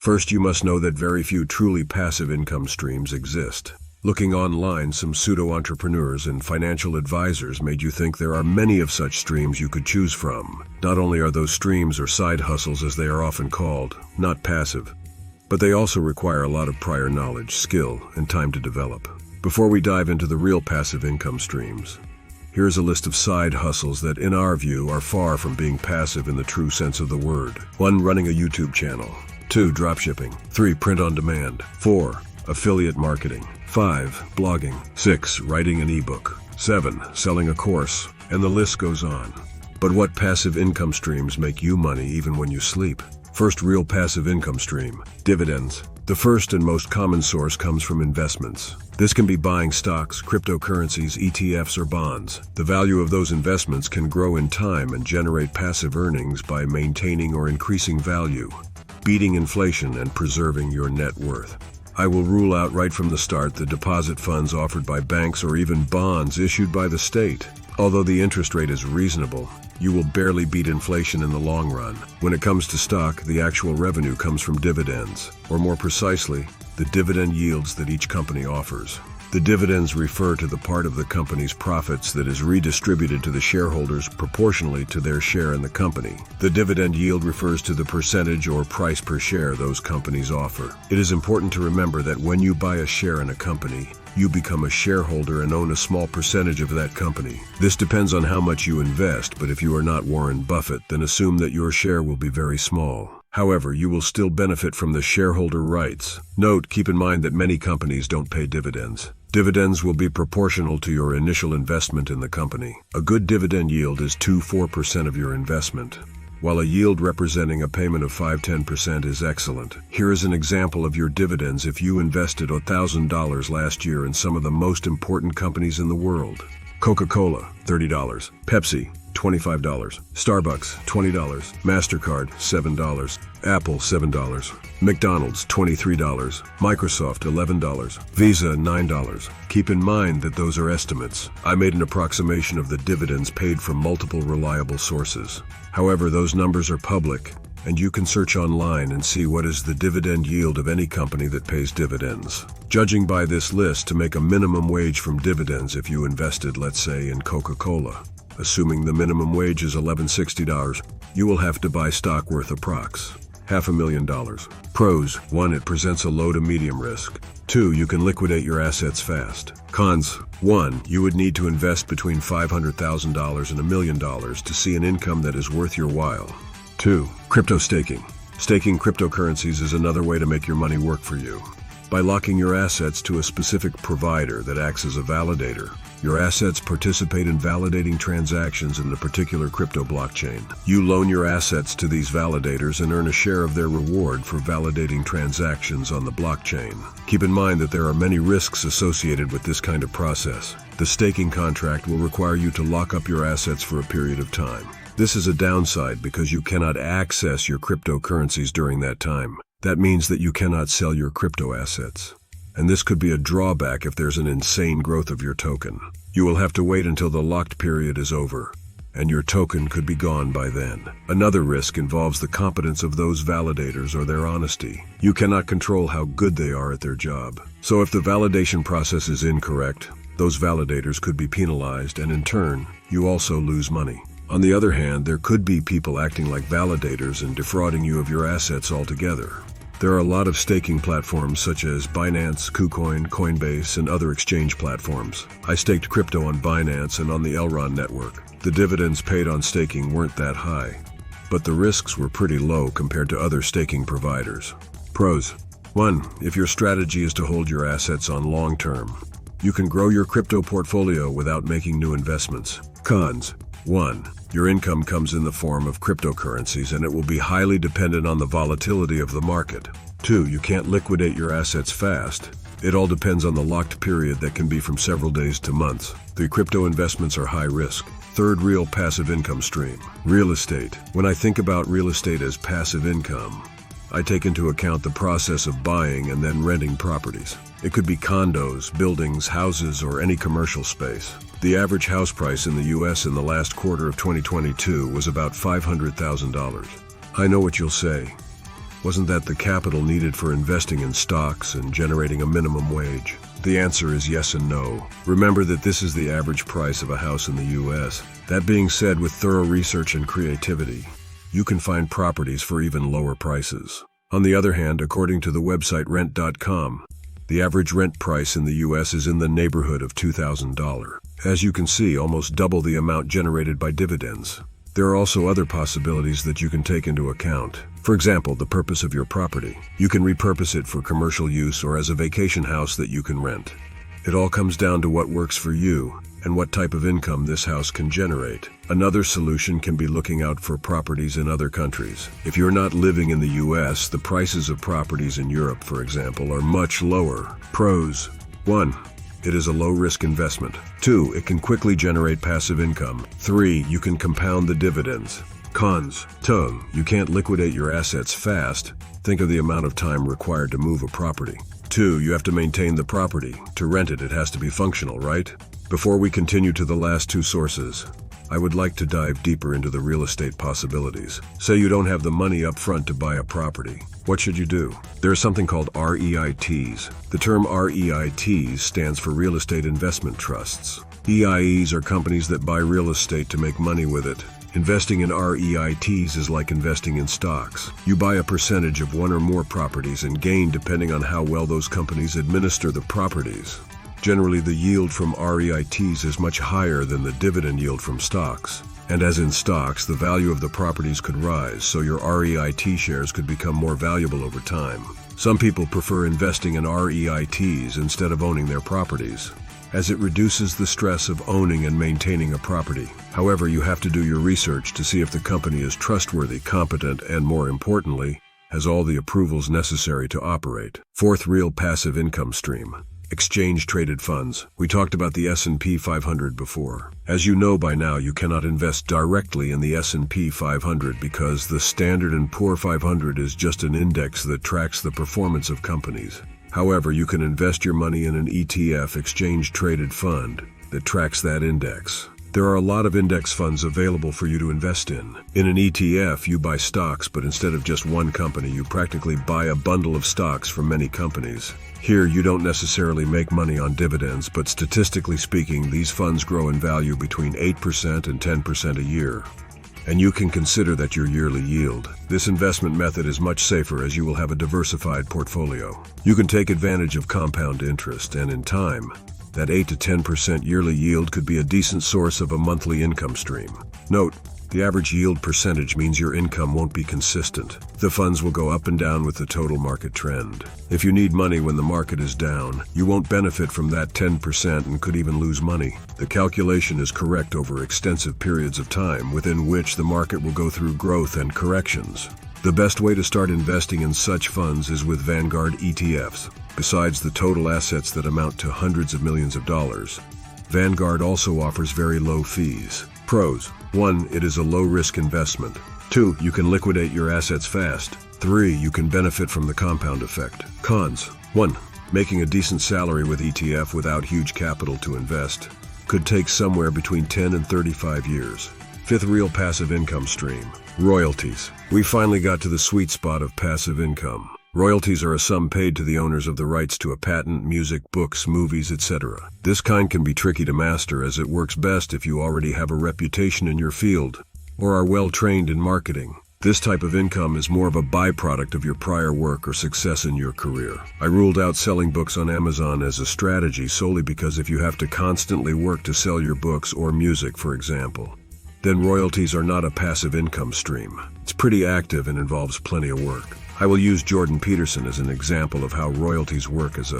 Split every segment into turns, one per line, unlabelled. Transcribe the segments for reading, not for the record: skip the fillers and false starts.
First, you must know that very few truly passive income streams exist. Looking online, some pseudo-entrepreneurs and financial advisors made you think there are many of such streams you could choose from. Not only are those streams, or side hustles as they are often called, not passive, but they also require a lot of prior knowledge, skill, and time to develop. Before we dive into the real passive income streams, here's a list of side hustles that, in our view, are far from being passive in the true sense of the word. 1. Running a YouTube channel. 2. Dropshipping. 3. Print on demand. 4. Affiliate marketing. 5. Blogging. 6. Writing an ebook. 7. Selling a course. And the list goes on. But what passive income streams make you money even when you sleep? First real passive income stream, dividends. The first and most common source comes from investments. This can be buying stocks, cryptocurrencies, ETFs, or bonds. The value of those investments can grow in time and generate passive earnings by maintaining or increasing value, beating inflation, and preserving your net worth. I will rule out right from the start the deposit funds offered by banks or even bonds issued by the state. Although the interest rate is reasonable, you will barely beat inflation in the long run. When it comes to stock, the actual revenue comes from dividends, or more precisely, the dividend yields that each company offers. The dividends refer to the part of the company's profits that is redistributed to the shareholders proportionally to their share in the company. The dividend yield refers to the percentage or price per share those companies offer. It is important to remember that when you buy a share in a company, you become a shareholder and own a small percentage of that company. This depends on how much you invest, but if you are not Warren Buffett, then assume that your share will be very small. However, you will still benefit from the shareholder rights. Note, keep in mind that many companies don't pay dividends. Dividends will be proportional to your initial investment in the company. A good dividend yield is 2–4% of your investment, while a yield representing a payment of 5–10% is excellent. Here is an example of your dividends if you invested $1,000 last year in some of the most important companies in the world. Coca-Cola, $30. Pepsi, $25. Starbucks, $20. MasterCard, $7. Apple, $7. McDonald's, $23. Microsoft, $11. Visa, $9. Keep in mind that those are estimates. I made an approximation of the dividends paid from multiple reliable sources. However, those numbers are public, and you can search online and see what is the dividend yield of any company that pays dividends. Judging by this list, to make a minimum wage from dividends if you invested, let's say, in Coca-Cola, assuming the minimum wage is $11.60, you will have to buy stock worth approx. $500,000. Pros: 1. It presents a low to medium risk. 2. You can liquidate your assets fast. Cons: 1. You would need to invest between $500,000 and $1 million to see an income that is worth your while. 2. Crypto staking. Staking cryptocurrencies is another way to make your money work for you. By locking your assets to a specific provider that acts as a validator, your assets participate in validating transactions in the particular crypto blockchain. You loan your assets to these validators and earn a share of their reward for validating transactions on the blockchain. Keep in mind that there are many risks associated with this kind of process. The staking contract will require you to lock up your assets for a period of time. This is a downside because you cannot access your cryptocurrencies during that time. That means that you cannot sell your crypto assets. And this could be a drawback if there's an insane growth of your token. You will have to wait until the locked period is over, and your token could be gone by then. Another risk involves the competence of those validators or their honesty. You cannot control how good they are at their job. So if the validation process is incorrect, those validators could be penalized, and in turn, you also lose money. On the other hand, there could be people acting like validators and defrauding you of your assets altogether. There are a lot of staking platforms such as Binance, KuCoin, Coinbase, and other exchange platforms. I staked crypto on Binance and on the Elrond network. The dividends paid on staking weren't that high, but the risks were pretty low compared to other staking providers. Pros: 1. If your strategy is to hold your assets on long term, you can grow your crypto portfolio without making new investments. Cons: 1. Your income comes in the form of cryptocurrencies and it will be highly dependent on the volatility of the market. 2. You can't liquidate your assets fast. It all depends on the locked period that can be from several days to months. The crypto investments are high risk. Third real passive income stream, real estate. When I think about real estate as passive income, I take into account the process of buying and then renting properties. It could be condos, buildings, houses, or any commercial space. The average house price in the U.S. in the last quarter of 2022 was about $500,000. I know what you'll say. Wasn't that the capital needed for investing in stocks and generating a minimum wage? The answer is yes and no. Remember that this is the average price of a house in the US. That being said, with thorough research and creativity, you can find properties for even lower prices. On the other hand, according to the website rent.com, the average rent price in the US is in the neighborhood of $2,000. As you can see, almost double the amount generated by dividends. There are also other possibilities that you can take into account. For example, the purpose of your property. You can repurpose it for commercial use or as a vacation house that you can rent. It all comes down to what works for you and what type of income this house can generate. Another solution can be looking out for properties in other countries. If you're not living in the US, the prices of properties in Europe, for example, are much lower. Pros: 1. It is a low-risk investment. 2. It can quickly generate passive income. 3. You can compound the dividends. Cons: 2. You can't liquidate your assets fast. Think of the amount of time required to move a property. 2. You have to maintain the property. To rent it, it has to be functional, right? Before we continue to the last two sources, I would like to dive deeper into the real estate possibilities. Say you don't have the money up front to buy a property. What should you do? There is something called REITs. The term REITs stands for Real Estate Investment Trusts. EIEs are companies that buy real estate to make money with it. Investing in REITs is like investing in stocks. You buy a percentage of one or more properties and gain depending on how well those companies administer the properties. Generally, the yield from REITs is much higher than the dividend yield from stocks. And as in stocks, the value of the properties could rise, so your REIT shares could become more valuable over time. Some people prefer investing in REITs instead of owning their properties, as it reduces the stress of owning and maintaining a property. However, you have to do your research to see if the company is trustworthy, competent, and more importantly, has all the approvals necessary to operate. Fourth, real passive income stream. Exchange-traded funds. We talked about the S&P 500 before. As you know by now, you cannot invest directly in the S&P 500 because the Standard & Poor 500 is just an index that tracks the performance of companies. However, you can invest your money in an ETF, exchange-traded fund, that tracks that index. There are a lot of index funds available for you to invest in. In an ETF, you buy stocks, but instead of just one company, you practically buy a bundle of stocks from many companies. Here, you don't necessarily make money on dividends, but statistically speaking, these funds grow in value between 8% and 10% a year. And you can consider that your yearly yield. This investment method is much safer as you will have a diversified portfolio. You can take advantage of compound interest, and in time, that 8 to 10% yearly yield could be a decent source of a monthly income stream. Note, the average yield percentage means your income won't be consistent. The funds will go up and down with the total market trend. If you need money when the market is down, you won't benefit from that 10% and could even lose money. The calculation is correct over extensive periods of time within which the market will go through growth and corrections. The best way to start investing in such funds is with Vanguard ETFs. Besides the total assets that amount to hundreds of millions of dollars, Vanguard also offers very low fees. Pros: 1. It is a low-risk investment. 2. You can liquidate your assets fast. 3. You can benefit from the compound effect. Cons: 1. Making a decent salary with ETF without huge capital to invest could take somewhere between 10 and 35 years. Fifth, real passive income stream. Royalties. We finally got to the sweet spot of passive income. Royalties are a sum paid to the owners of the rights to a patent, music, books, movies, etc. This kind can be tricky to master, as it works best if you already have a reputation in your field or are well trained in marketing. This type of income is more of a byproduct of your prior work or success in your career. I ruled out selling books on Amazon as a strategy solely because if you have to constantly work to sell your books or music, for example, then royalties are not a passive income stream. It's pretty active and involves plenty of work. I will use Jordan Peterson as an example of how royalties work as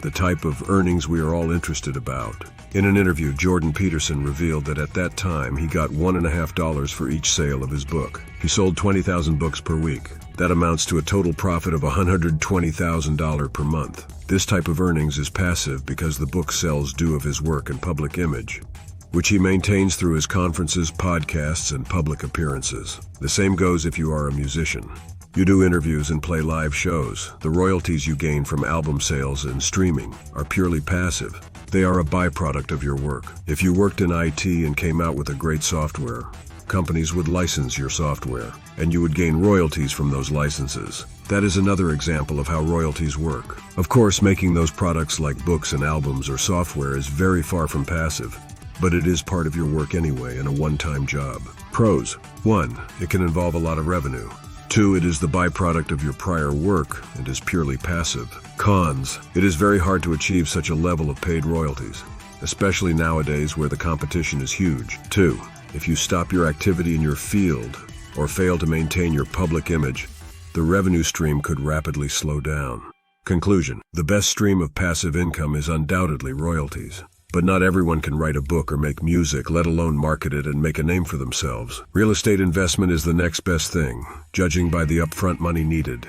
the type of earnings we are all interested about. In an interview, Jordan Peterson revealed that at that time he got $1.50 for each sale of his book. He sold 20,000 books per week. That amounts to a total profit of $120,000 per month. This type of earnings is passive because the book sells due of his work and public image, which he maintains through his conferences, podcasts, and public appearances. The same goes if you are a musician. You do interviews and play live shows. The royalties you gain from album sales and streaming are purely passive. They are a byproduct of your work. If you worked in IT and came out with a great software, companies would license your software, and you would gain royalties from those licenses. That is another example of how royalties work. Of course, making those products like books and albums or software is very far from passive, but it is part of your work anyway and a one-time job. Pros: 1. It can involve a lot of revenue. 2. It is the byproduct of your prior work and is purely passive. Cons: it is very hard to achieve such a level of paid royalties, especially nowadays where the competition is huge. 2. If you stop your activity in your field or fail to maintain your public image, the revenue stream could rapidly slow down. Conclusion: the best stream of passive income is undoubtedly royalties. But not everyone can write a book or make music, let alone market it and make a name for themselves. Real estate investment is the next best thing, judging by the upfront money needed,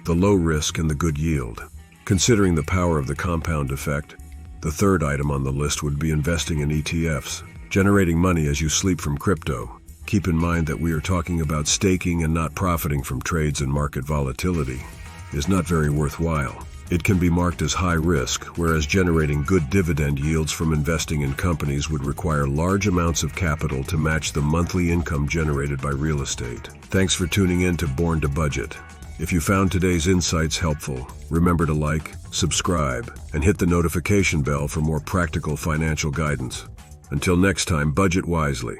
the low risk and the good yield. Considering the power of the compound effect, the third item on the list would be investing in ETFs, generating money as you sleep from crypto. Keep in mind that we are talking about staking and not profiting from trades and market volatility is not very worthwhile. It can be marked as high risk, whereas generating good dividend yields from investing in companies would require large amounts of capital to match the monthly income generated by real estate. Thanks for tuning in to Born to Budget. If you found today's insights helpful, remember to like, subscribe, and hit the notification bell for more practical financial guidance. Until next time, budget wisely.